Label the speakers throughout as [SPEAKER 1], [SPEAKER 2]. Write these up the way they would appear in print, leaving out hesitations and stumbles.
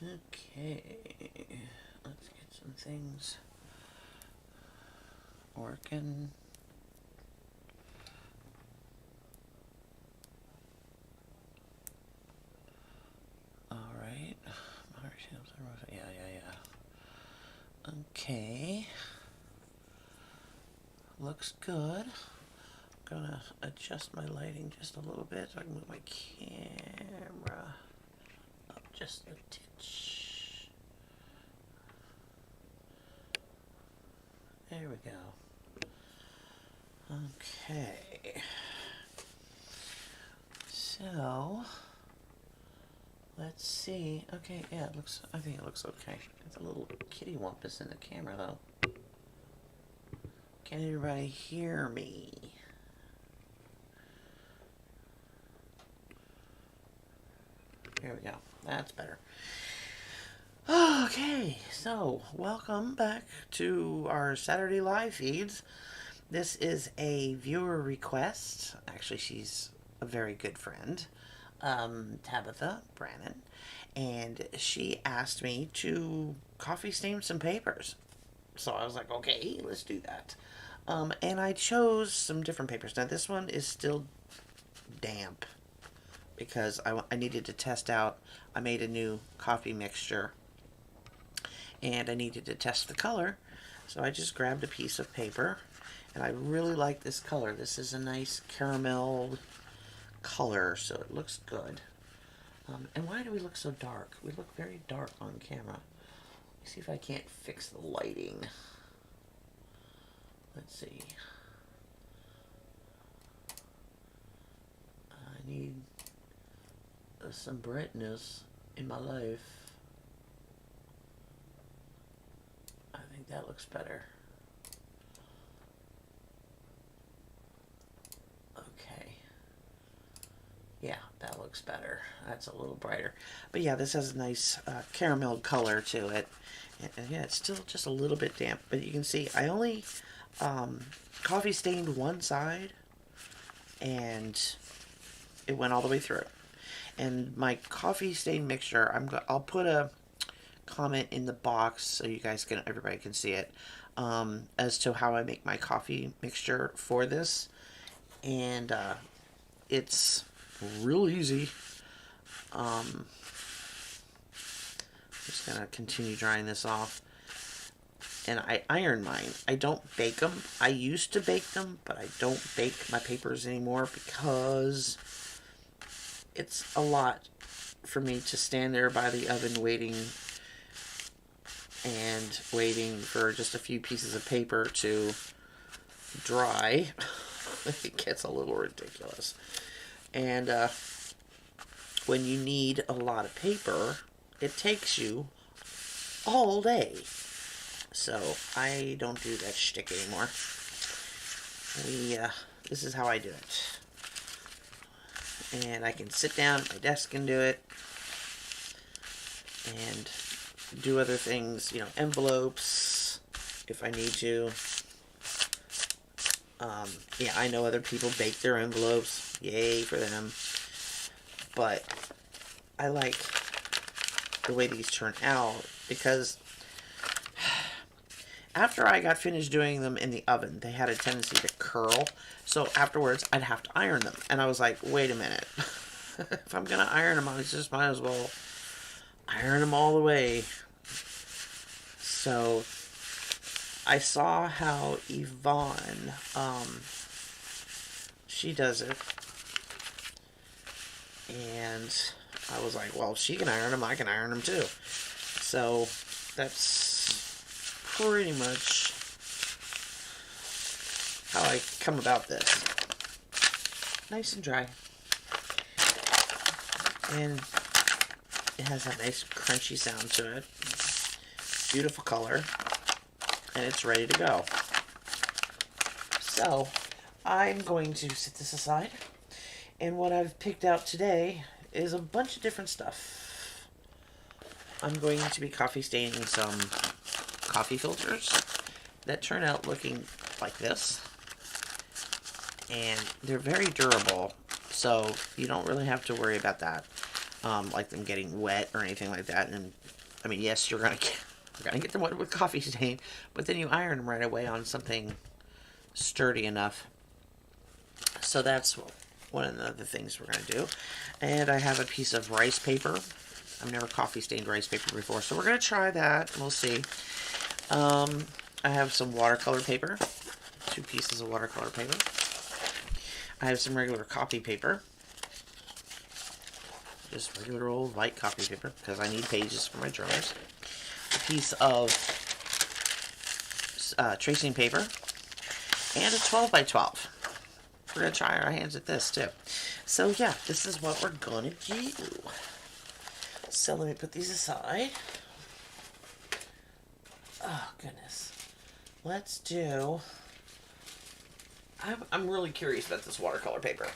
[SPEAKER 1] Okay, let's get some things working. Alright. Yeah. Okay. Looks good. Gonna adjust my lighting just a little bit so I can move my camera up just a titch. There we go. Okay. So let's see. Okay, yeah, I think it looks okay. It's a little kitty wampus in the camera though. Can everybody hear me? Here we go. That's better. Okay, so welcome back to our Saturday live feeds. This is a viewer request. Actually, she's a very good friend, Tabitha Brannon, and she asked me to coffee stain some papers. So I was like, okay, let's do that. And I chose some different papers. Now this one is still damp because I needed to test out. I made a new coffee mixture and I needed to test the color. So I just grabbed a piece of paper and I really like this color. This is a nice caramel color, so it looks good. And why do we look so dark? We look very dark on camera. Let me see if I can't fix the lighting. Let's see. I need some brightness in my life. I think that looks better. Okay. Yeah, that looks better. That's a little brighter. But yeah, this has a nice caramel color to it. And yeah, it's still just a little bit damp. But you can see I only coffee stained one side and it went all the way through. And my coffee stain mixture, I'll put a comment in the box so you guys everybody can see it, as to how I make my coffee mixture for this. And it's real easy. I'm just gonna continue drying this off. And I iron mine. I don't bake them. I used to bake them, but I don't bake my papers anymore because it's a lot for me to stand there by the oven waiting for just a few pieces of paper to dry. It gets a little ridiculous. And when you need a lot of paper, it takes you all day. So I don't do that shtick anymore. This is how I do it. And I can sit down at my desk and do it. And do other things, envelopes, if I need to. Yeah, I know other people bake their envelopes. Yay for them. But I like the way these turn out because after I got finished doing them in the oven, they had a tendency to curl. So afterwards, I'd have to iron them. And I was like, wait a minute. If I'm going to iron them, I just might as well iron them all the way. So I saw how Yvonne, she does it. And I was like, well, if she can iron them, I can iron them too. So that's pretty much how I come about this. Nice and dry. And it has a nice crunchy sound to it. Beautiful color. And it's ready to go. So I'm going to set this aside. And what I've picked out today is a bunch of different stuff. I'm going to be coffee staining some coffee filters that turn out looking like this. And they're very durable, so you don't really have to worry about that. like them getting wet or anything like that. And I mean, yes, you're gonna get them wet with coffee stain, but then you iron them right away on something sturdy enough. So that's one of the things we're gonna do. And I have a piece of rice paper. I've never coffee stained rice paper before, so we're gonna try that. We'll see. I have some watercolor paper, 2 pieces of watercolor paper. I have some regular copy paper, just regular old white copy paper, because I need pages for my journals. A piece of tracing paper, and a 12 by 12. We're going to try our hands at this, too. So, yeah, this is what we're going to do. So, let me put these aside. Oh, goodness. Let's do... I'm really curious about this watercolor paper.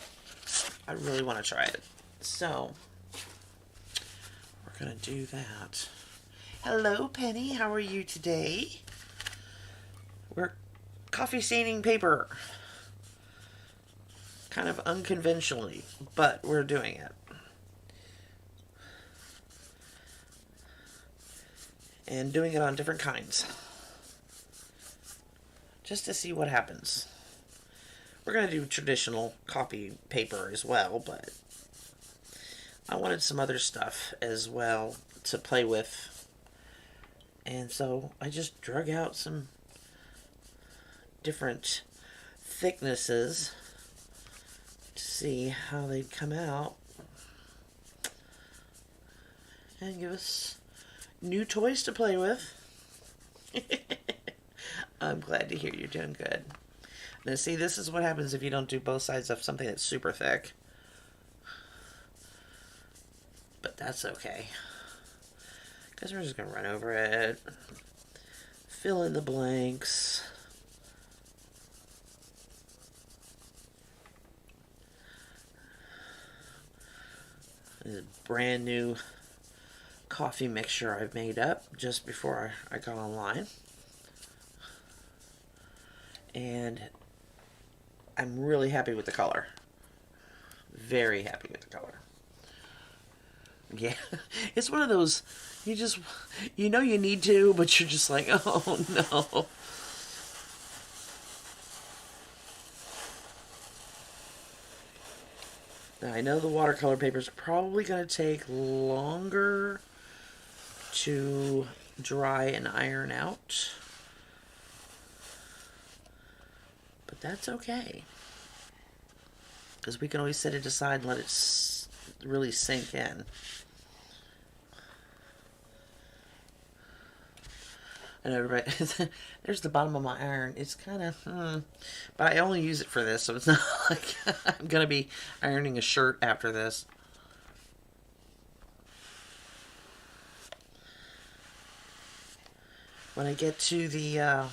[SPEAKER 1] I really want to try it. So, we're going to do that. Hello, Penny. How are you today? We're coffee staining paper. Kind of unconventionally, but we're doing it. And doing it on different kinds. Just to see what happens. We're going to do traditional copy paper as well, but I wanted some other stuff as well to play with. And so I just drug out some different thicknesses to see how they'd come out and give us new toys to play with. I'm glad to hear you're doing good. Now see, this is what happens if you don't do both sides of something that's super thick. But that's okay, because we're just going to run over it, fill in the blanks. This is a brand new coffee mixture I've made up just before I got online. And I'm really happy with the color. Very happy with the color. Yeah, it's one of those, you know you need to, but you're just like, oh no. Now, I know the watercolor paper is probably going to take longer to dry and iron out, but that's okay, because we can always set it aside and let it really sink in. And everybody, there's the bottom of my iron. It's kind of, but I only use it for this, so it's not like I'm going to be ironing a shirt after this. When I get to the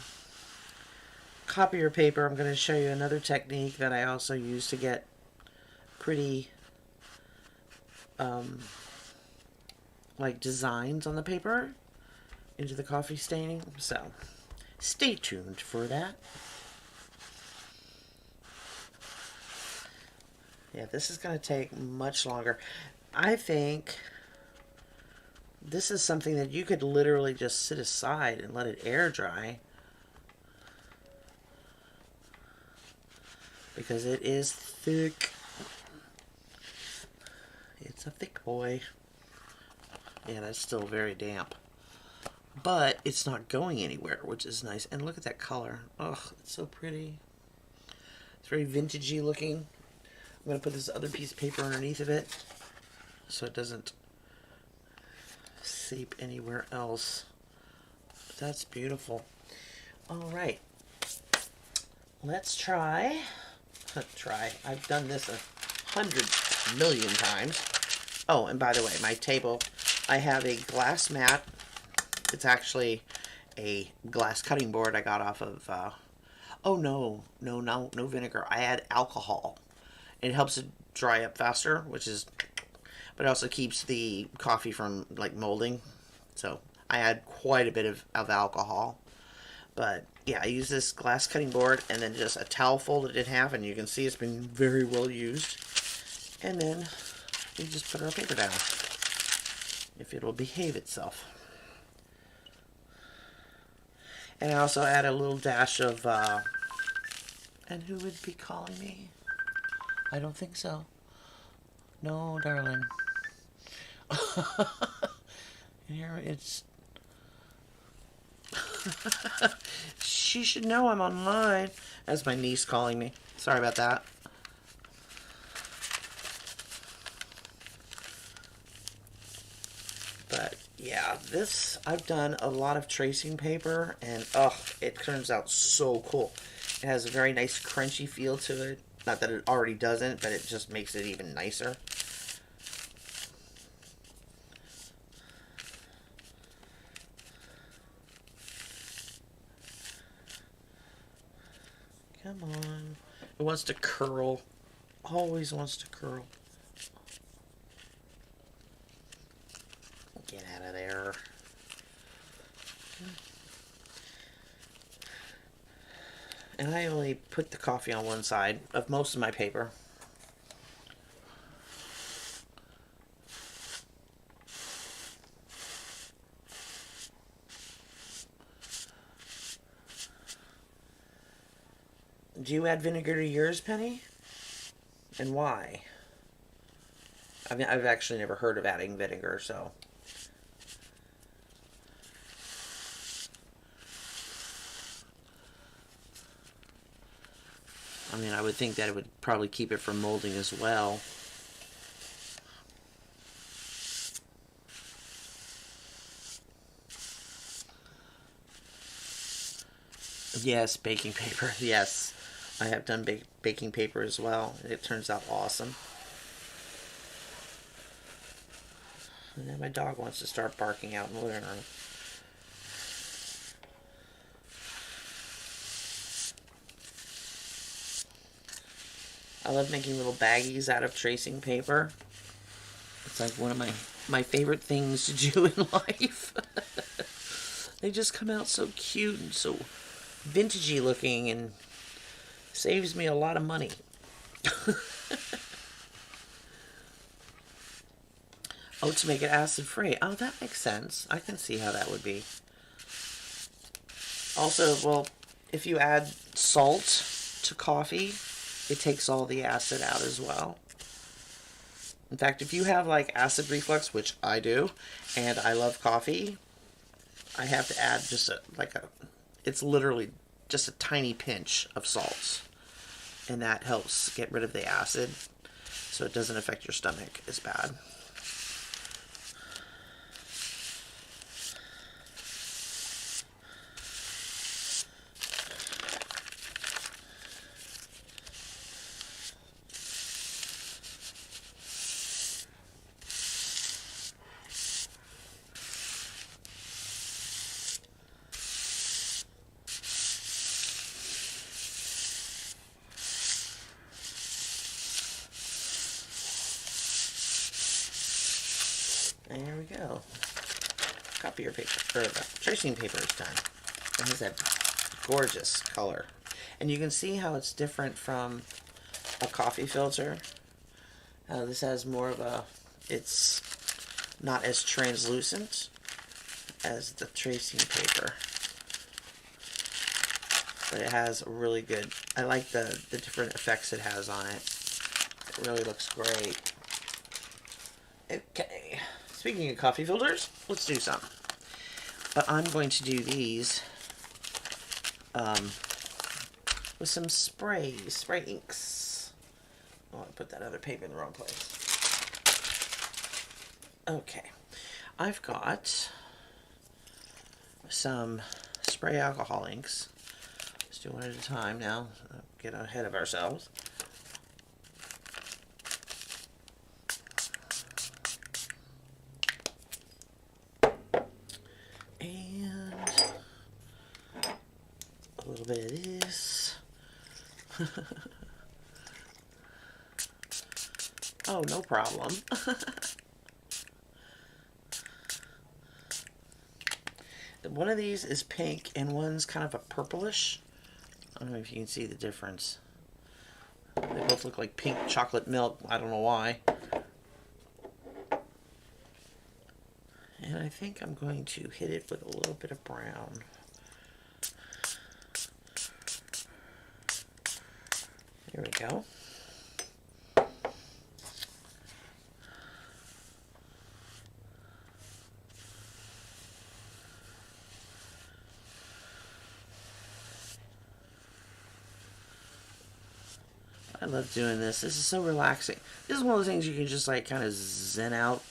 [SPEAKER 1] copier paper, I'm going to show you another technique that I also use to get pretty like designs on the paper into the coffee staining. So stay tuned for that. Yeah, this is going to take much longer. I think this is something that you could literally just sit aside and let it air dry, because it is thick. It's a thick boy. Yeah, that's still very damp. But it's not going anywhere, which is nice. And look at that color. Oh, it's so pretty. It's very vintagey looking. I'm going to put this other piece of paper underneath of it so it doesn't seep anywhere else. But that's beautiful. All right. Let's try. I've done this 100,000,000 times. Oh, and by the way, my table, I have a glass mat. It's actually a glass cutting board I got off of, oh no vinegar. I add alcohol. It helps it dry up faster, but it also keeps the coffee from like molding. So I add quite a bit of alcohol. But yeah, I use this glass cutting board and then just a towel folded in half, and you can see it's been very well used. And then we just put our paper down if it will behave itself. And I also add a little dash of, and who would be calling me? I don't think so. No, darling. Here it's... She should know I'm online. That's my niece calling me. Sorry about that. But yeah, this, I've done a lot of tracing paper, and oh, it turns out so cool. It has a very nice crunchy feel to it. Not that it already doesn't, but it just makes it even nicer. Come on. It wants to curl. Always wants to curl. Get out of there. And I only put the coffee on one side of most of my paper. Do you add vinegar to yours, Penny? And why? I mean, I've actually never heard of adding vinegar, so... I mean, I would think that it would probably keep it from molding as well. Yes, baking paper. Yes, I have done baking paper as well. It turns out awesome. And then my dog wants to start barking out in the living room. I love making little baggies out of tracing paper. It's like one of my favorite things to do in life. They just come out so cute and so vintagey looking, and saves me a lot of money. Oh, to make it acid free. Oh, that makes sense. I can see how that would be. Also, well, if you add salt to coffee, it takes all the acid out as well. In fact, if you have like acid reflux, which I do, and I love coffee, I have to add just it's literally just a tiny pinch of salt. And that helps get rid of the acid, so it doesn't affect your stomach as bad. There we go. Copier paper, or tracing paper is done. It has that gorgeous color. And you can see how it's different from a coffee filter. This has more of a, it's not as translucent as the tracing paper. But it has a really good, I like the different effects it has on it. It really looks great. Okay. Speaking of coffee filters, let's do some. But I'm going to do these with some spray inks. Oh, I put that other paper in the wrong place. Okay, I've got some spray alcohol inks. Let's do one at a time now. Get ahead of ourselves. A little bit of this. Oh, no problem. One of these is pink and one's kind of a purplish. I don't know if you can see the difference. They both look like pink chocolate milk. I don't know why. And I think I'm going to hit it with a little bit of brown. There we go. I love doing this. This is so relaxing. This is one of those things you can just like kind of zen out.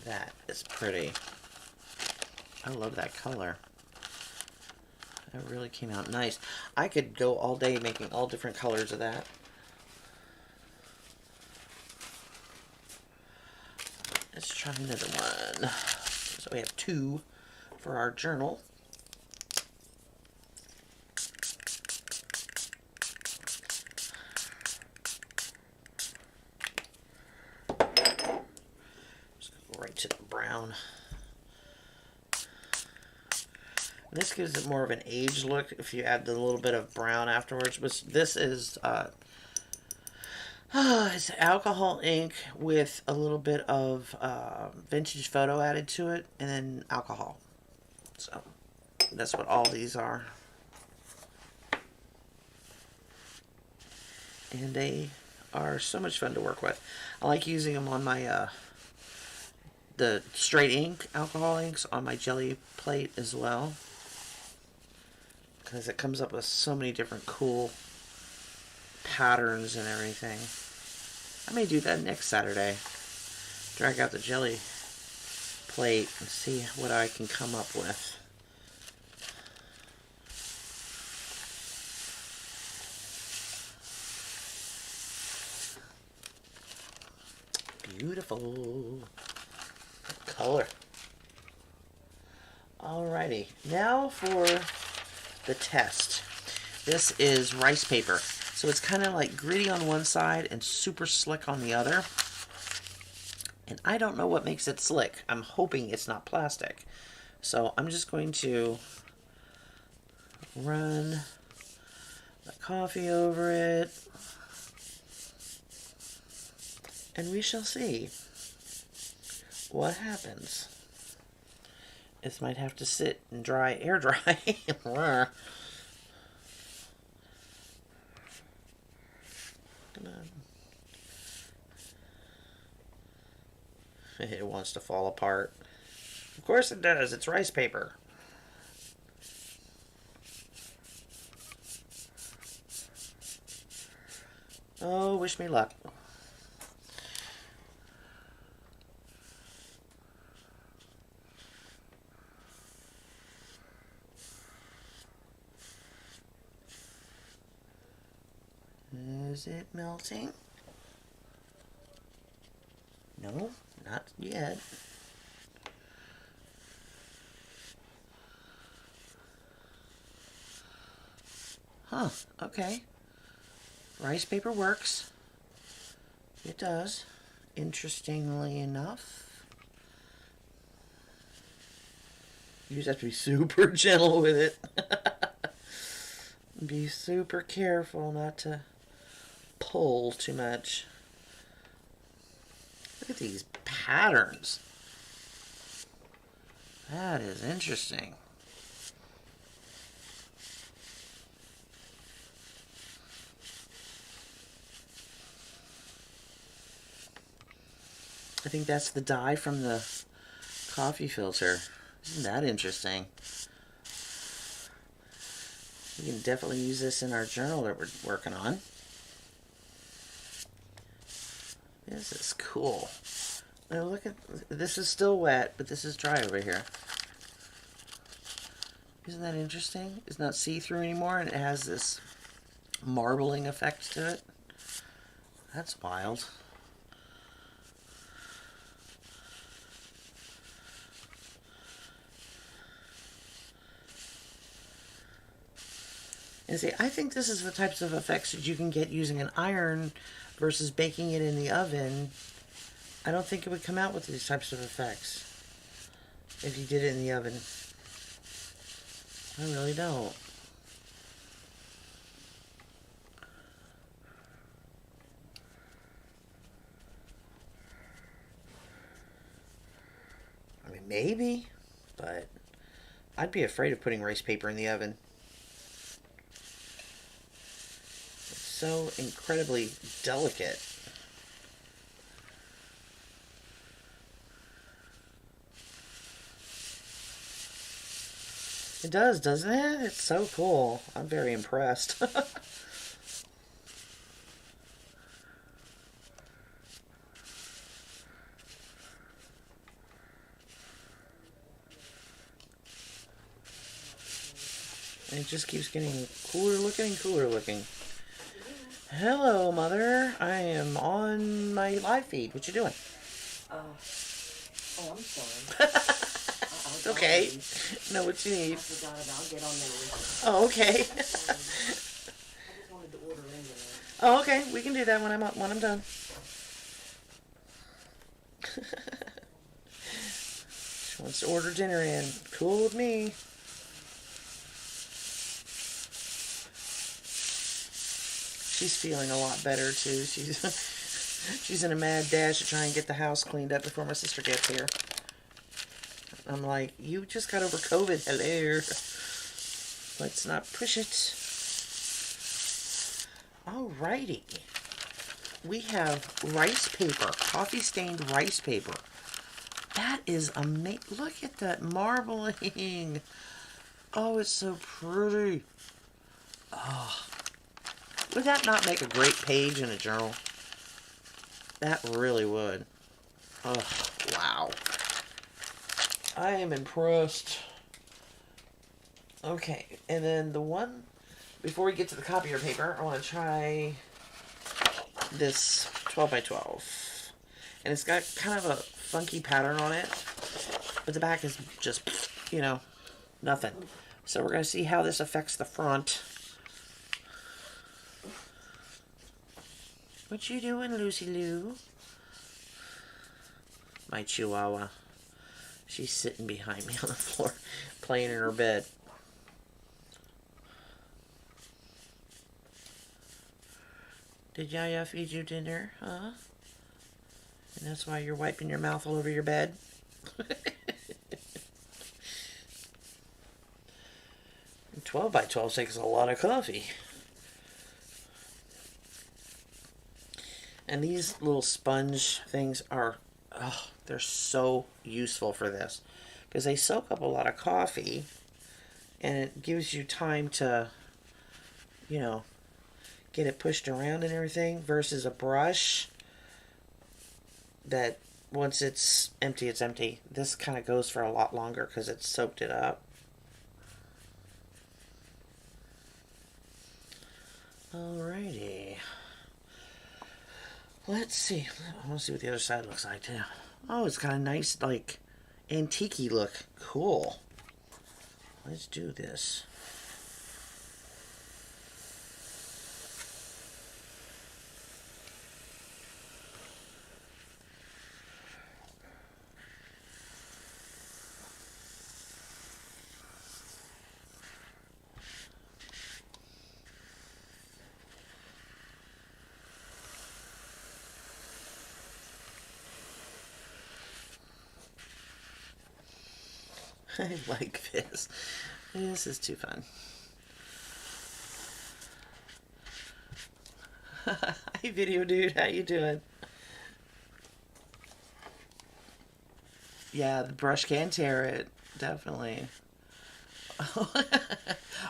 [SPEAKER 1] That is pretty. I love that color. That really came out nice. I could go all day making all different colors of that. Let's try another one. So we have 2 for our journal. Just go right to the brown. And this gives it more of an aged look if you add the little bit of brown afterwards. But this is it's alcohol ink with a little bit of vintage photo added to it, and then alcohol. So that's what all these are. And they are so much fun to work with. I like using them on my the straight ink alcohol inks on my jelly plate as well, because it comes up with so many different cool patterns and everything. I may do that next Saturday. Drag out the jelly plate and see what I can come up with. Beautiful color. Alrighty, now for the test. This is rice paper. So it's kind of like gritty on one side and super slick on the other. And I don't know what makes it slick. I'm hoping it's not plastic. So I'm just going to run the coffee over it. And we shall see what happens. This might have to sit and dry, air dry. Come on. It wants to fall apart. Of course it does. It's rice paper. Oh, wish me luck. Is it melting? No, not yet. Huh, okay. Rice paper works. It does. Interestingly enough. You just have to be super gentle with it. Be super careful not to pull too much. Look at these patterns. That is interesting. I think that's the dye from the coffee filter. Isn't that interesting? We can definitely use this in our journal that we're working on. This is cool. Now look at, this is still wet, but this is dry over here. Isn't that interesting? It's not see-through anymore, and it has this marbling effect to it. That's wild. And see, I think this is the types of effects that you can get using an iron versus baking it in the oven. I don't think it would come out with these types of effects if you did it in the oven. I really don't. I mean, maybe, but I'd be afraid of putting rice paper in the oven. It's so incredibly delicate. It does, doesn't it? It's so cool. I'm very impressed. And it just keeps getting cooler looking and cooler looking. Hello, Mother. I am on my live feed. What you doing?
[SPEAKER 2] Oh, I'm sorry.
[SPEAKER 1] It's okay. Know what you need.
[SPEAKER 2] I forgot it. I'll get on there.
[SPEAKER 1] Oh, okay.
[SPEAKER 2] I just wanted to order in there.
[SPEAKER 1] Oh, okay. We can do that when I'm done. She wants to order dinner in. Cool with me. She's feeling a lot better too. She's in a mad dash to try and get the house cleaned up before my sister gets here. I'm like, you just got over COVID. Hello. Let's not push it. Alrighty. We have rice paper, coffee stained rice paper. That is amazing. Look at that marbling. Oh, it's so pretty. Oh. Would that not make a great page in a journal? That really would. Oh, wow. I am impressed. Okay, and then the one, before we get to the copier paper, I want to try this 12 by 12. And it's got kind of a funky pattern on it, but the back is just, you know, nothing. So we're going to see how this affects the front. What you doing, Lucy Lou? My chihuahua. She's sitting behind me on the floor, playing in her bed. Did Yaya feed you dinner, huh? And that's why you're wiping your mouth all over your bed? 12 by 12 takes a lot of coffee. And these little sponge things are, oh, they're so useful for this. Because they soak up a lot of coffee. And it gives you time to, you know, get it pushed around and everything. Versus a brush that once it's empty, it's empty. This kind of goes for a lot longer because it's soaked it up. Alrighty. Let's see. I want to see what the other side looks like too. Oh, it's got a nice, like, antique-y look. Cool. Let's do this. I like this. This is too fun. Hi, video dude. How you doing? Yeah, the brush can tear it. Definitely.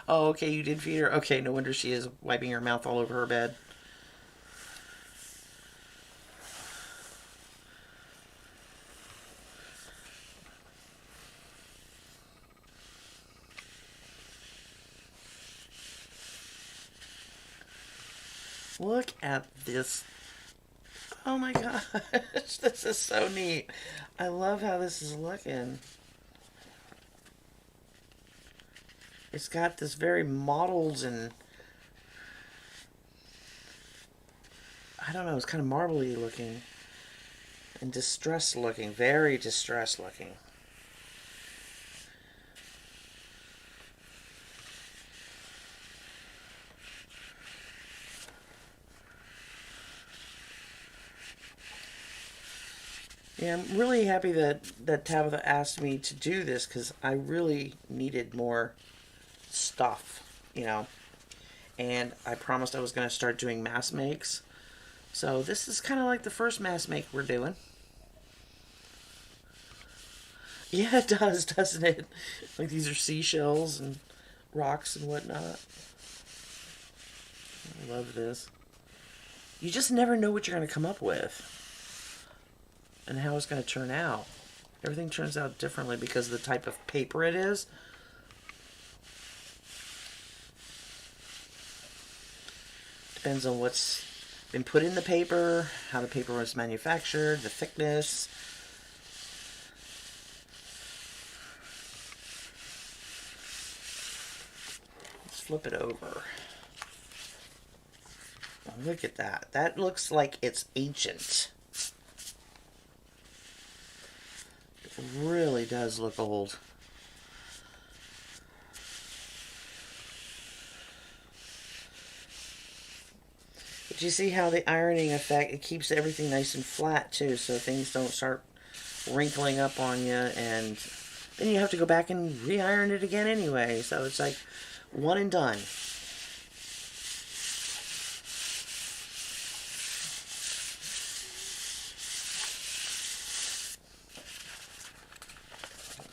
[SPEAKER 1] Oh, okay, you did feed her. Okay, no wonder she is wiping her mouth all over her bed. Look at this. Oh my gosh, this is so neat. I love how this is looking. It's got this very mottled and I don't know, it's kind of marbly looking and distressed looking, very distressed looking. Yeah, I'm really happy that Tabitha asked me to do this because I really needed more stuff, you know. And I promised I was going to start doing mass makes. So this is kind of like the first mass make we're doing. Yeah, it does, doesn't it? Like these are seashells and rocks and whatnot. I love this. You just never know what you're going to come up with and how it's going to turn out. Everything turns out differently because of the type of paper it is. Depends on what's been put in the paper, how the paper was manufactured, the thickness. Let's flip it over. Oh, look at that. That looks like it's ancient. It really does look old. But you see how the ironing effect, it keeps everything nice and flat too, so things don't start wrinkling up on you, and then you have to go back and re-iron it again anyway, so it's like one and done.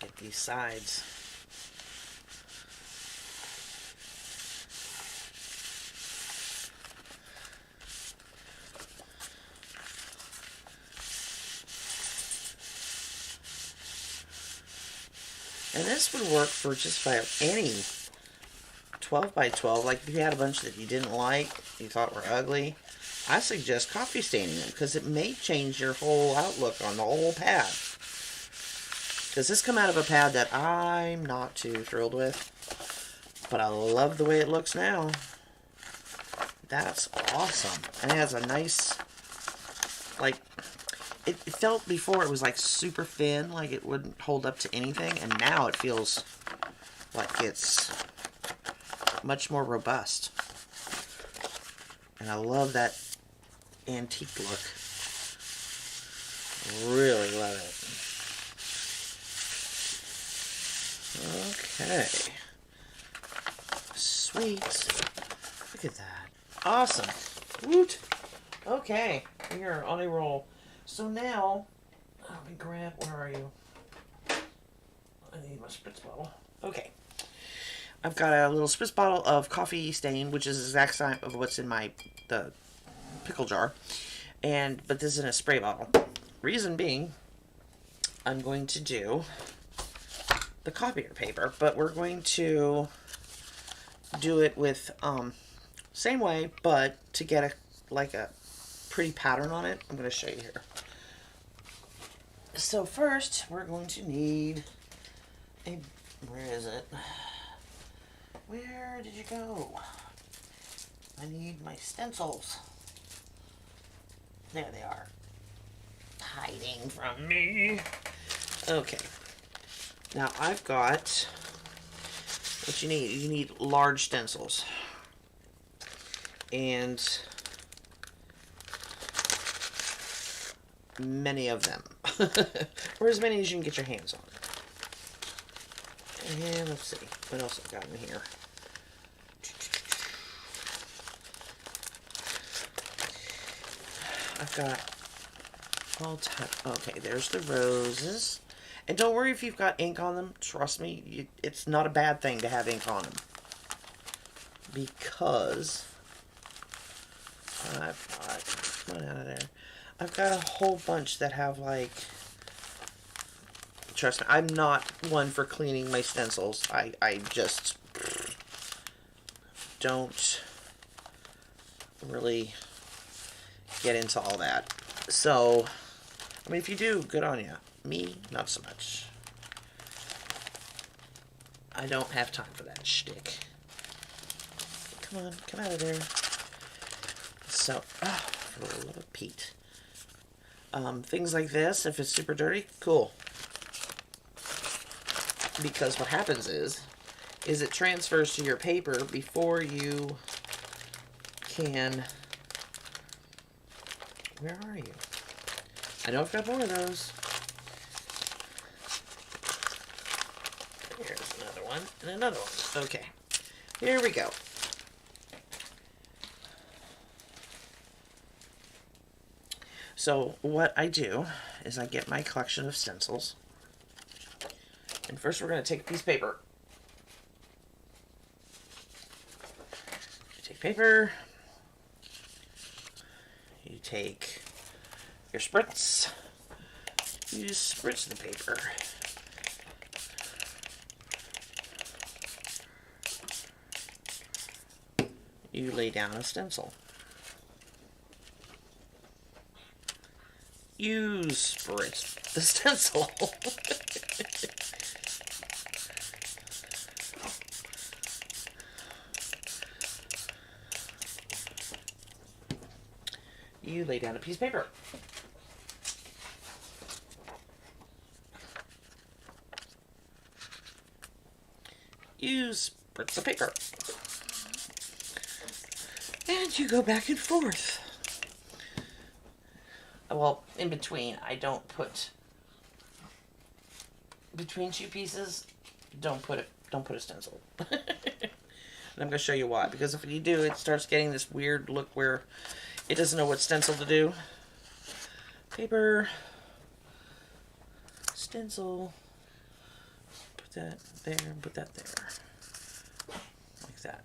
[SPEAKER 1] Get these sides. And this would work for just about any 12 by 12. Like if you had a bunch that you didn't like, you thought were ugly, I suggest coffee staining them because it may change your whole outlook on the whole pad. Because this come out of a pad that I'm not too thrilled with, but I love the way it looks now. That's awesome. And it has a nice, like, it felt before it was like super thin, like it wouldn't hold up to anything, and now it feels like it's much more robust. And I love that antique look. Really love it. Okay. Sweet. Look at that. Awesome. Woot. Okay. We are on a roll. So now, let me grab, where are you? I need my spritz bottle. Okay. I've got a little spritz bottle of coffee stain, which is the exact size of what's in the pickle jar. But this is in a spray bottle. Reason being, I'm going to do the copier paper, but we're going to do it with, same way, but to get a pretty pattern on it. I'm going to show you here. So first, we're going to need where is it? Where did you go? I need my stencils. There they are. Hiding from me. Okay. Now I've got what you need. You need large stencils. And many of them. Or as many as you can get your hands on. And let's see. What else I've got in here? I've got all type. Okay, there's the roses. And don't worry if you've got ink on them. Trust me, it's not a bad thing to have ink on them. Because come on out of there. I've got a whole bunch that have like, trust me, I'm not one for cleaning my stencils. I just don't really get into all that. So, I mean, if you do, good on you. Me, not so much. I don't have time for that shtick. Come on, come out of there. So, for the love of Pete. Things like this, if it's super dirty, cool. Because what happens is it transfers to your paper before you can... Where are you? I know I've got more of those. Here's another one and another one. Okay, here we go. So what I do is I get my collection of stencils. And first we're going to take a piece of paper. You take paper. You take your spritz. You spritz the paper. You lay down a stencil. You spritz the stencil. You lay down a piece of paper. You spritz the paper. And you go back and forth. Well, in between, I don't put... Between two pieces, don't put a stencil. And I'm going to show you why. Because if you do, it starts getting this weird look where it doesn't know what stencil to do. Paper. Stencil. Put that there and put that there. Like that.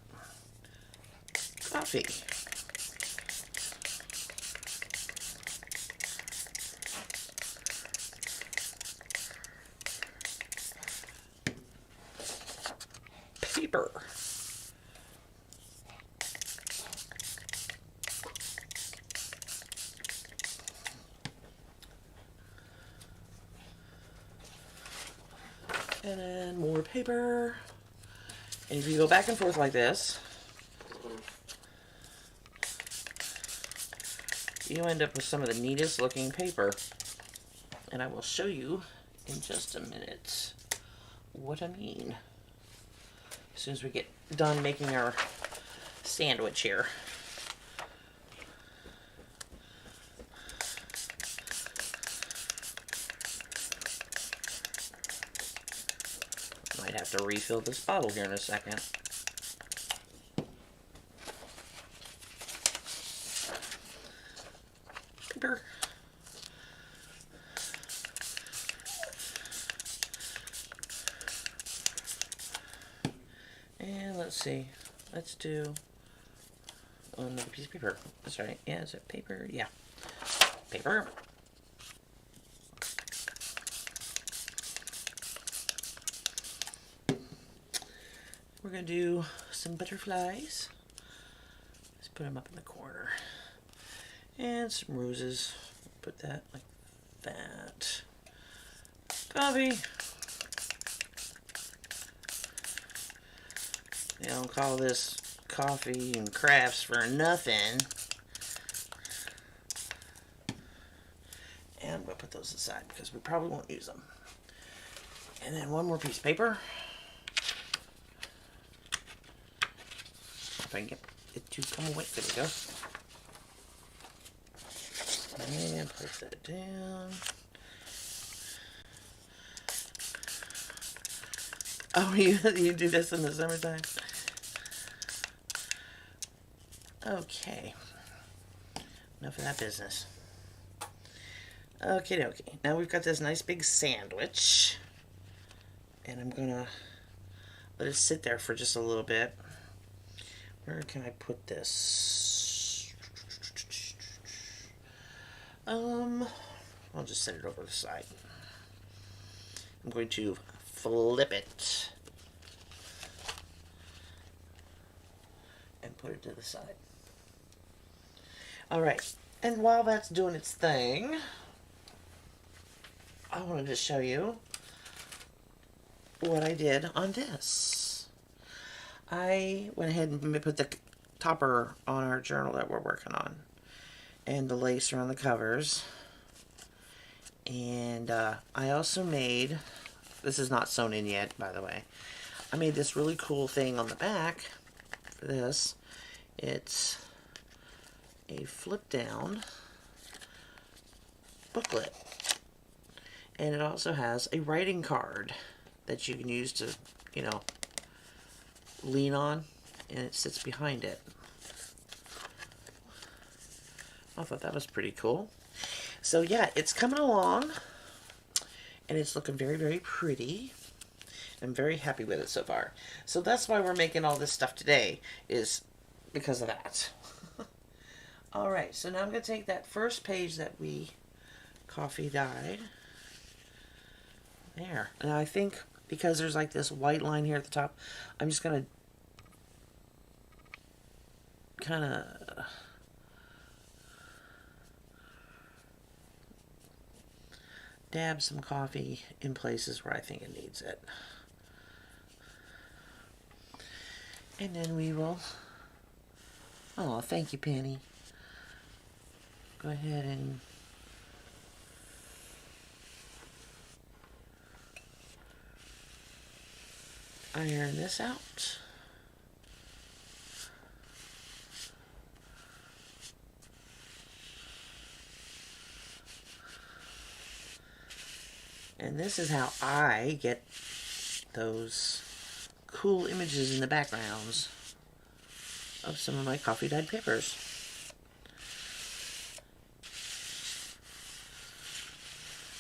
[SPEAKER 1] Coffee. Paper. And then more paper. And if you go back and forth like this, you end up with some of the neatest looking paper. And I will show you in just a minute what I mean. As soon as we get done making our sandwich here. Might have to refill this bottle here in a second. Paper. And let's see. Let's do another piece of paper. That's right. Yeah, is it paper? Yeah. Paper. We're going to do some butterflies. Let's put them up in the corner. And some roses. Put that like that. Coffee. They don't call this coffee and crafts for nothing. And I'm going to put those aside because we probably won't use them. And then one more piece of paper. If I can get it to come away. There we go. And place that down. Oh, you do this in the summertime? Okay. Enough of that business. Okay, okay. Now we've got this nice big sandwich. And I'm going to let it sit there for just a little bit. Where can I put this? I'll just set it over the side. I'm going to flip it and put it to the side. Alright, and while that's doing its thing, I wanted to show you what I did on this. I went ahead and put the topper on our journal that we're working on. and the lace around the covers. And I also made, this is not sewn in yet, by the way, I made this really cool thing on the back for this. It's a flip down booklet, and it also has a writing card that you can use to, you know, lean on, and it sits behind it. I thought that was pretty cool. So yeah, it's coming along, and it's looking very, very pretty. I'm very happy with it so far. So that's why we're making all this stuff today, is because of that. Alright, so now I'm going to take that first page that we coffee dyed. There. And I think because there's like this white line here at the top, I'm just going to kind of dab some coffee in places where I think it needs it. And then we will, oh, thank you, Penny. Go ahead and iron this out. And this is how I get those cool images in the backgrounds of some of my coffee dyed papers.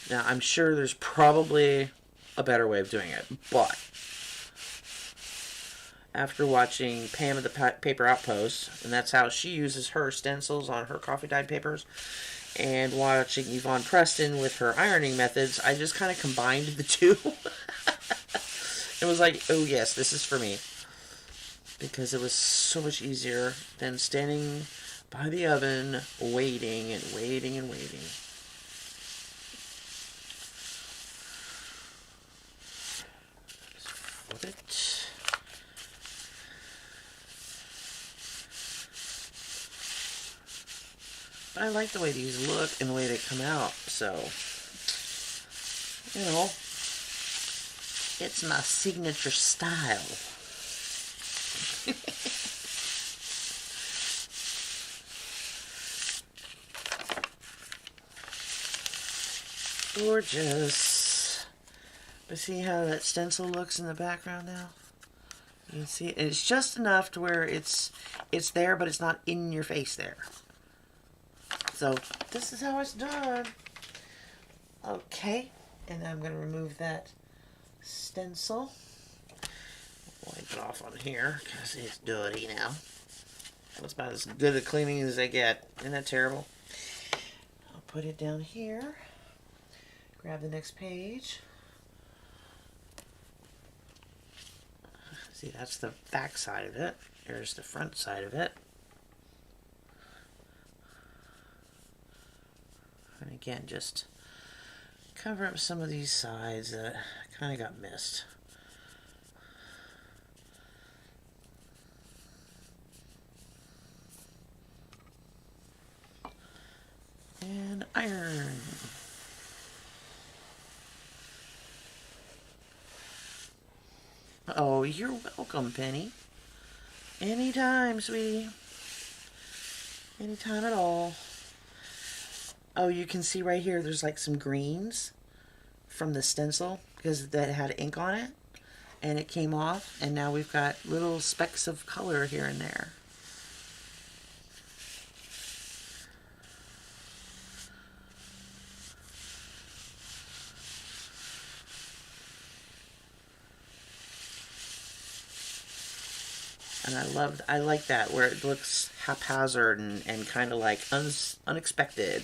[SPEAKER 1] Now, I'm sure there's probably a better way of doing it, but after watching Pam at the Paper Outpost, and that's how she uses her stencils on her coffee dyed papers, and watching Yvonne Preston with her ironing methods, I just kind of combined the two. It was like, oh yes, this is for me. Because it was so much easier than standing by the oven, waiting and waiting and waiting. Flip it. But I like the way these look and the way they come out, so, you know, it's my signature style. Gorgeous. But see how that stencil looks in the background now? You can see it. It's just enough to where it's there, but it's not in your face there. So this is how it's done. Okay, and I'm going to remove that stencil. Wipe it off on here because it's dirty now. That's about as good a cleaning as they get. Isn't that terrible? I'll put it down here. Grab the next page. See, that's the back side of it. Here's the front side of it. And again, just cover up some of these sides that kind of got missed. And iron. Oh, you're welcome, Penny. Anytime, sweetie. Anytime at all. Oh, you can see right here, there's like some greens from the stencil because that had ink on it. And it came off, and now we've got little specks of color here and there. And I like that, where it looks haphazard and kind of like unexpected.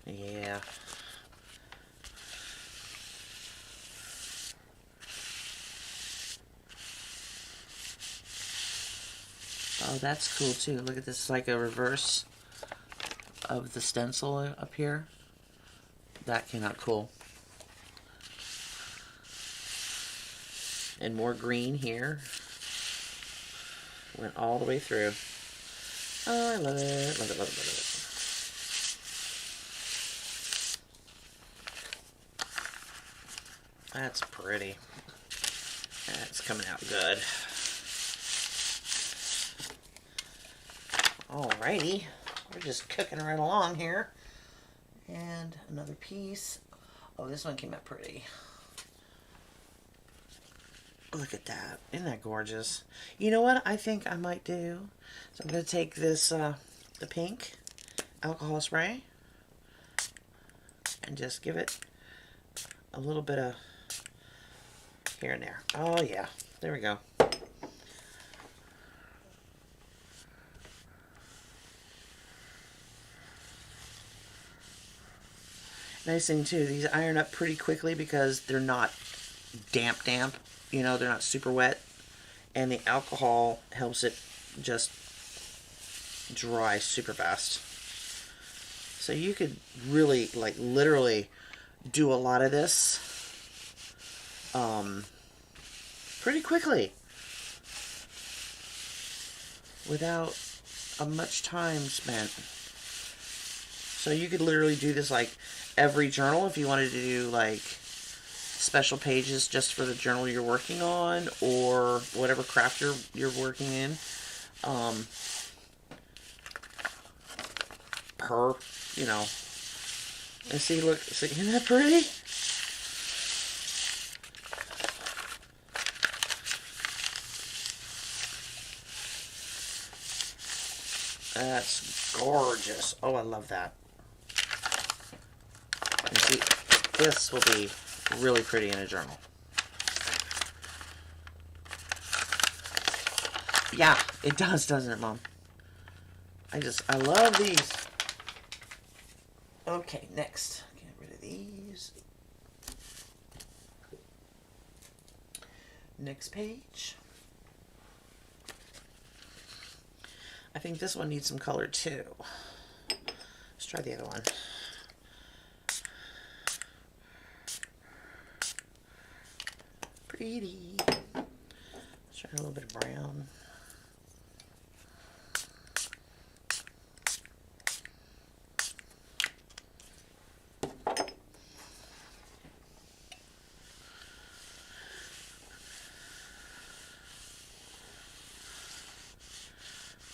[SPEAKER 1] Yeah. Oh, that's cool too. Look at this, like a reverse of the stencil up here. That came out cool. And more green here. Went all the way through. Oh, I love it. Love it, love it, love it. That's pretty. That's coming out good. Alrighty. We're just cooking right along here. And another piece. Oh, this one came out pretty. Look at that. Isn't that gorgeous? You know what I think I might do? So I'm going to take this, the pink alcohol spray, and just give it a little bit of here and there. Oh yeah, there we go. Nice thing too, these iron up pretty quickly because they're not damp, you know, they're not super wet, and the alcohol helps it just dry super fast. So you could really, like, literally do a lot of this pretty quickly without much time spent. So you could literally do this like every journal if you wanted to do like special pages just for the journal you're working on or whatever craft you're working in. You know. And see, look, see, isn't that pretty? That's gorgeous. Oh, I love that. And see, this will be really pretty in a journal. Yeah, it does, doesn't it, Mom? I love these. Okay, next. Get rid of these. Next page. I think this one needs some color too. Let's try the other one. Pretty. Let's try a little bit of brown.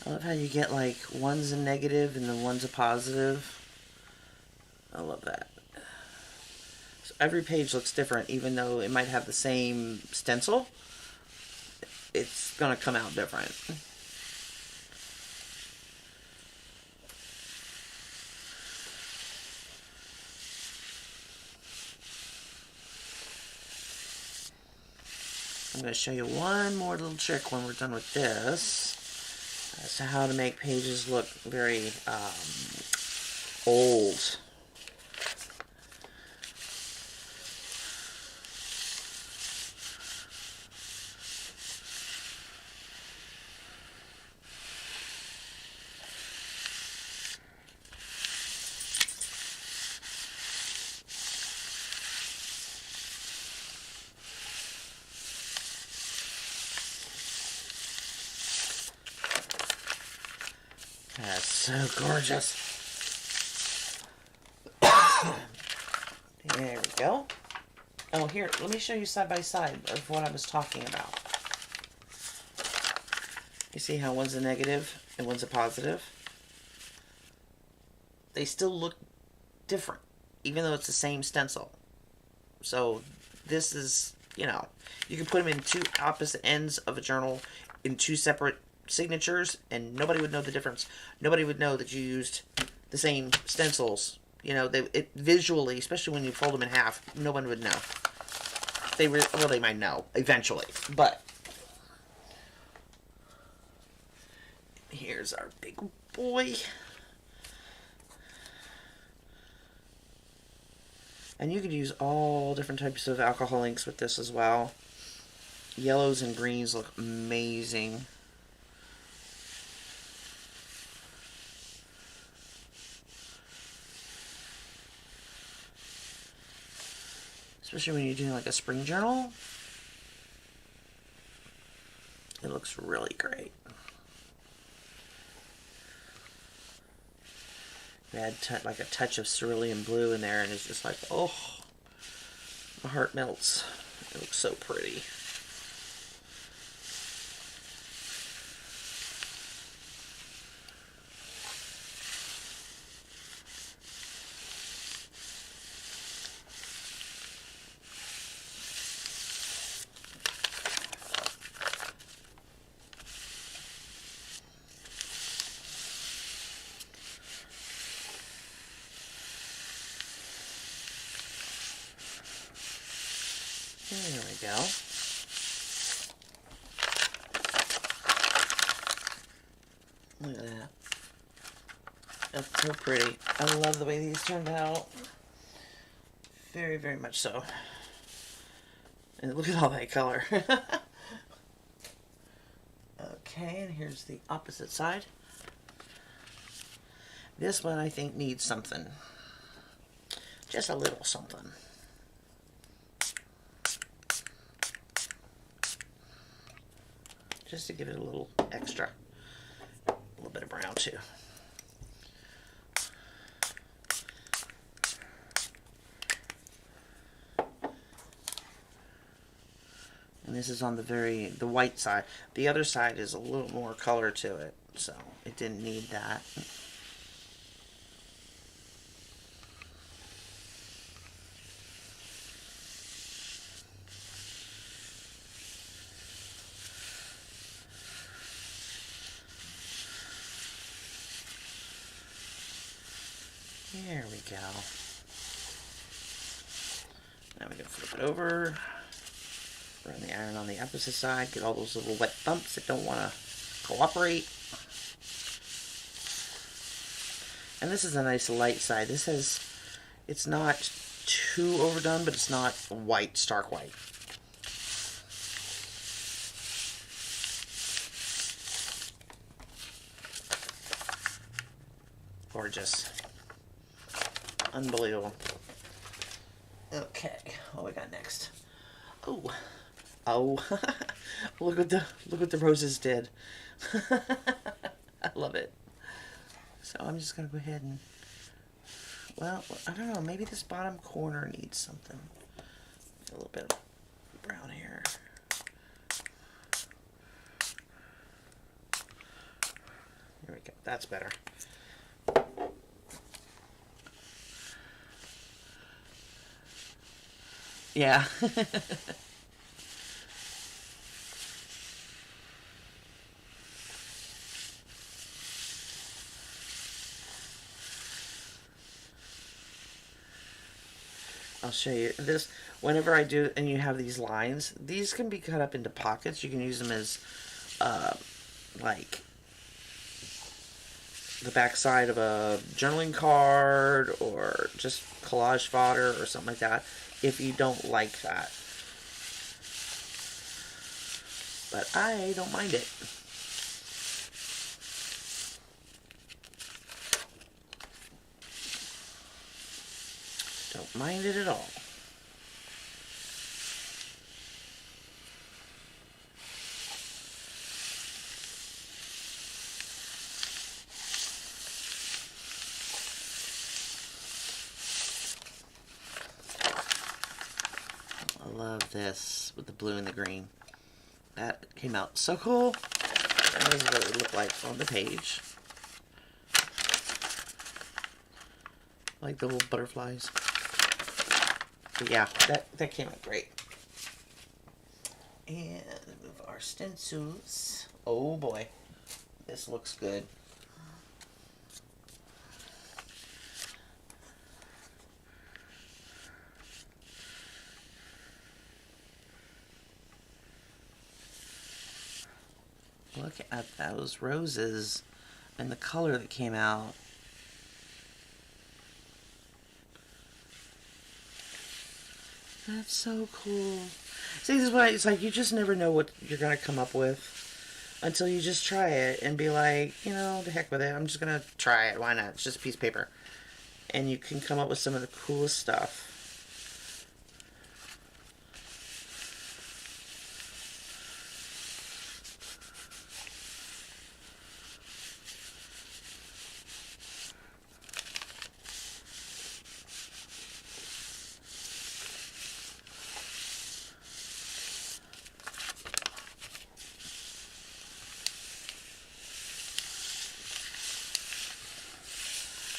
[SPEAKER 1] I love how you get like one's a negative and then one's a positive. I love that. So every page looks different, even though it might have the same stencil. It's gonna come out different. I'm going to show you one more little trick when we're done with this as to how to make pages look very old. That's so gorgeous. There we go. Oh, here, let me show you side by side of what I was talking about. You see how one's a negative and one's a positive? They still look different, even though it's the same stencil. So this is, you know, you can put them in two opposite ends of a journal in two separate signatures and nobody would know the difference. Nobody would know that you used the same stencils. You know, it visually, especially when you fold them in half, no one would know. Well, they might know eventually, but here's our big boy. And you could use all different types of alcohol inks with this as well. Yellows and greens look amazing. Especially when you're doing like a spring journal. looks really great. Add like a touch of cerulean blue in there, and it's just like, oh, my heart melts. It looks so pretty. There we go. Look at that. That's so pretty. I love the way these turned out. Very, very much so. And look at all that color. Okay, and here's the opposite side. This one I think needs something. Just a little something. Just to give it a little extra. A little bit of brown too. And this is on the white side. The other side is a little more color to it, so it didn't need that. There we go. Now we're going to flip it over. Run the iron on the opposite side. Get all those little wet bumps that don't want to cooperate. And this is a nice light side. This has, it's not too overdone, but it's not white, stark white. Gorgeous. Unbelievable. Okay, what we got next? Oh, look what the roses did. I love it. So I'm just gonna go ahead and, well, I don't know, maybe this bottom corner needs something. A little bit of brown here. There we go. That's better. Yeah. I'll show you this. Whenever I do, and you have these lines, these can be cut up into pockets. You can use them as, like, the back side of a journaling card, or just collage fodder, or something like that, if you don't like that. But I don't mind it. Don't mind it at all. I love this with the blue and the green. That came out so cool. And this is what it would look like on the page. Like the little butterflies. But yeah, that came out great. And move our stencils. Oh boy, this looks good. Look at those roses and the color that came out. That's so cool. See, this is why it's like you just never know what you're going to come up with until you just try it and be like, you know, the heck with it. I'm just going to try it. Why not? It's just a piece of paper. And you can come up with some of the coolest stuff.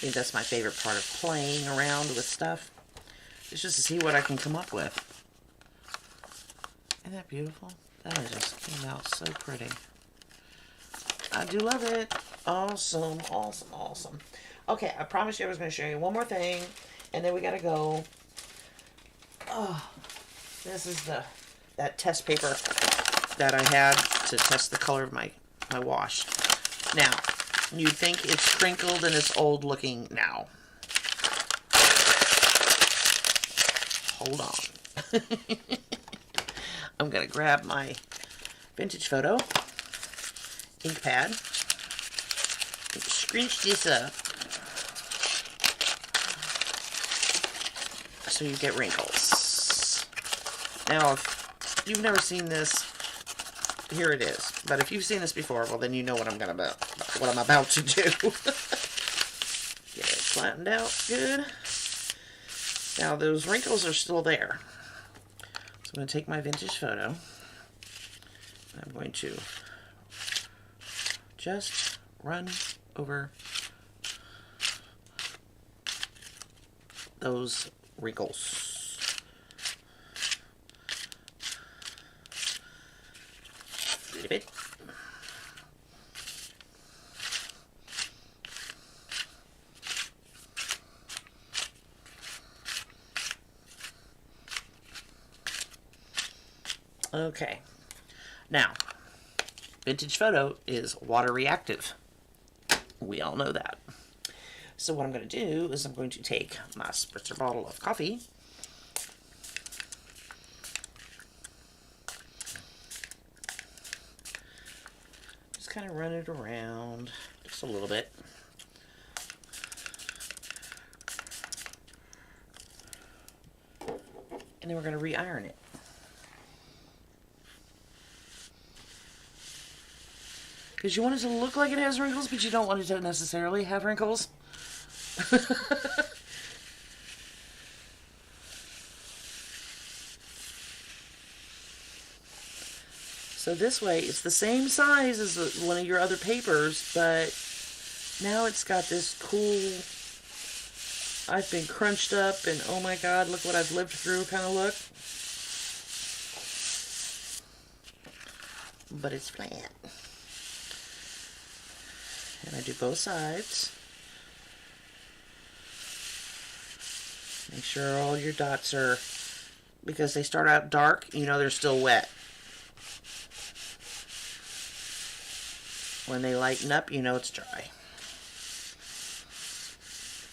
[SPEAKER 1] think that's my favorite part of playing around with stuff. It's just to see what I can come up with. Isn't that beautiful? That just came out so pretty. I do love it. Awesome, awesome, awesome. Okay, I promised you I was going to show you one more thing, and then we got to go. Oh, this is that test paper that I had to test the color of my wash. Now, you'd think it's crinkled and it's old looking now. Hold on. I'm going to grab my vintage photo ink pad. Scrunch this up so you get wrinkles. Now, if you've never seen this, here it is. But if you've seen this before, well, then you know what I'm about to do. Get it flattened out good. Now, those wrinkles are still there. So I'm going to take my vintage photo. I'm going to just run over those wrinkles. A little bit. Okay. Now, vintage photo is water reactive. We all know that. So what I'm going to do is I'm going to take my spritzer bottle of coffee. Just kind of run it around just a little bit. And then we're going to re-iron it. Because you want it to look like it has wrinkles, but you don't want it to necessarily have wrinkles. So this way, it's the same size as one of your other papers, but now it's got this cool, I've been crunched up and oh my god, look what I've lived through kind of look. But it's flat. And I do both sides. Make sure all your dots are, because they start out dark, you know they're still wet. When they lighten up, you know it's dry.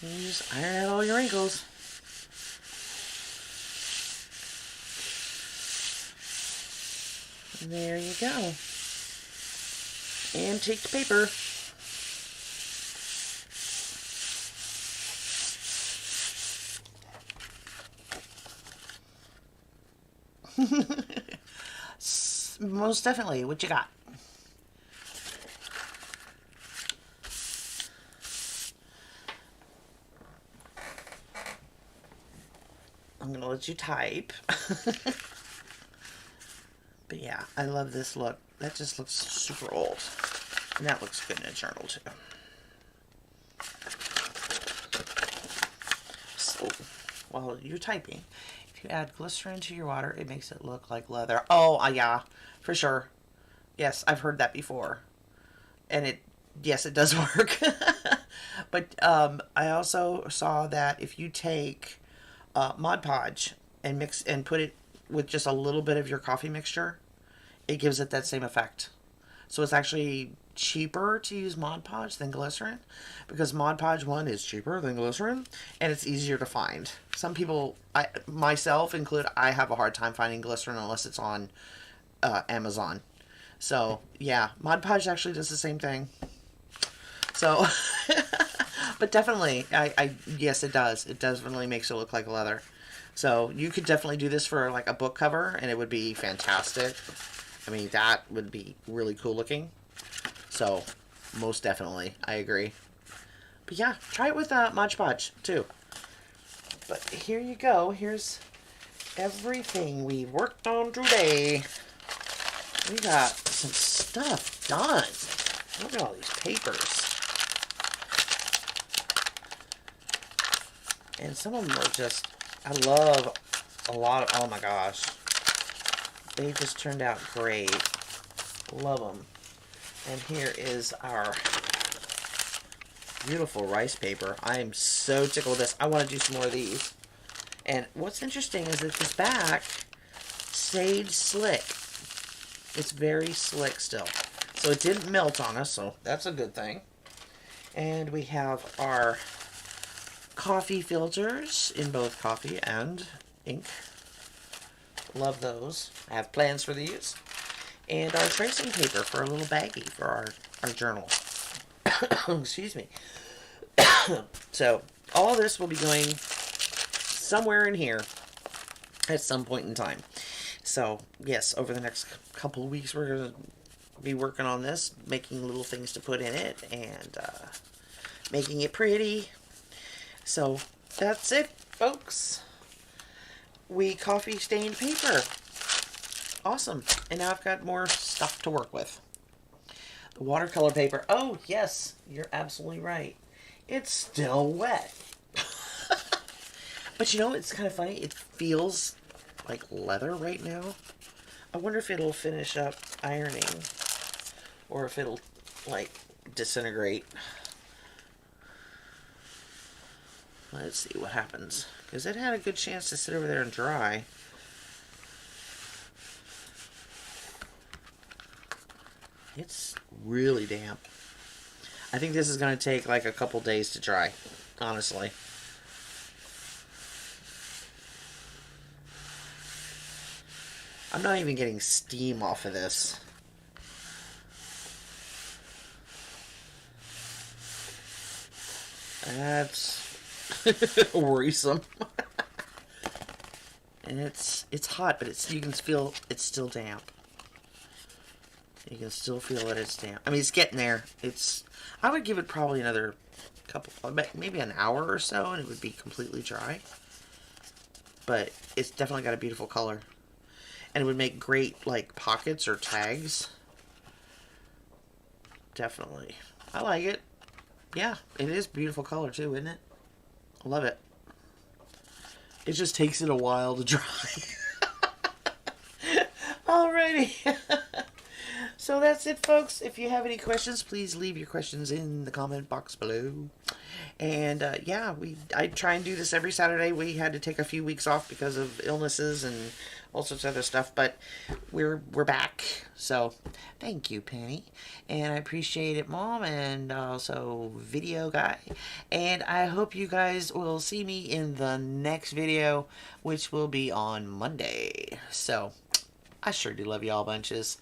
[SPEAKER 1] And you just iron out all your wrinkles. And there you go. And take the paper. Most definitely. What you got? I'm going to let you type. But yeah, I love this look. That just looks super old. And that looks good in a journal too. So, while you're typing, if you add glycerin to your water, it makes it look like leather. Oh, yeah, for sure. Yes, I've heard that before. And yes, it does work. But I also saw that if you take Mod Podge and mix and put it with just a little bit of your coffee mixture, it gives it that same effect. So it's actually cheaper to use Mod Podge than glycerin, because Mod Podge 1 is cheaper than glycerin and it's easier to find. Some people, myself included, I have a hard time finding glycerin unless it's on Amazon. So yeah, Mod Podge actually does the same thing. So but definitely, yes, it does. It definitely makes it look like leather. So you could definitely do this for like a book cover and it would be fantastic. I mean, that would be really cool looking. So, most definitely, I agree. But yeah, try it with Mod Podge too. But here you go. Here's everything we worked on today. We got some stuff done. Look at all these papers. And some of them are just, I love a lot of, oh my gosh. They just turned out great. Love them. And here is our beautiful rice paper. I am so tickled with this. I want to do some more of these. And what's interesting is that this back stayed slick. It's very slick still. So it didn't melt on us, so that's a good thing. And we have our coffee filters in both coffee and ink. Love those. I have plans for these. And our tracing paper for a little baggie for our journal. Excuse me. So all this will be going somewhere in here at some point in time. So yes, over the next couple of weeks we're going to be working on this, making little things to put in it and making it pretty. So that's it, folks. We coffee stained paper. Awesome. And now I've got more stuff to work with. The watercolor paper. Oh, yes, you're absolutely right. It's still wet. But you know, it's kind of funny. It feels like leather right now. I wonder if it'll finish up ironing or if it'll, like, disintegrate. Let's see what happens. Because it had a good chance to sit over there and dry. It's really damp. I think this is going to take like a couple days to dry, honestly. I'm not even getting steam off of this. That's worrisome. And it's hot, but you can feel it's still damp. You can still feel that it's damp. I mean, it's getting there. I would give it probably another couple, maybe an hour or so, and it would be completely dry. But it's definitely got a beautiful color. And it would make great, like, pockets or tags. Definitely. I like it. Yeah, it is beautiful color too, isn't it? I love it. It just takes it a while to dry. Alrighty. So that's it, folks. If you have any questions, please leave your questions in the comment box below. And yeah, I try and do this every Saturday. We had to take a few weeks off because of illnesses and all sorts of other stuff, but we're back. So thank you, Penny, and I appreciate it, Mom, and also Video Guy. And I hope you guys will see me in the next video, which will be on Monday. So I sure do love y'all bunches.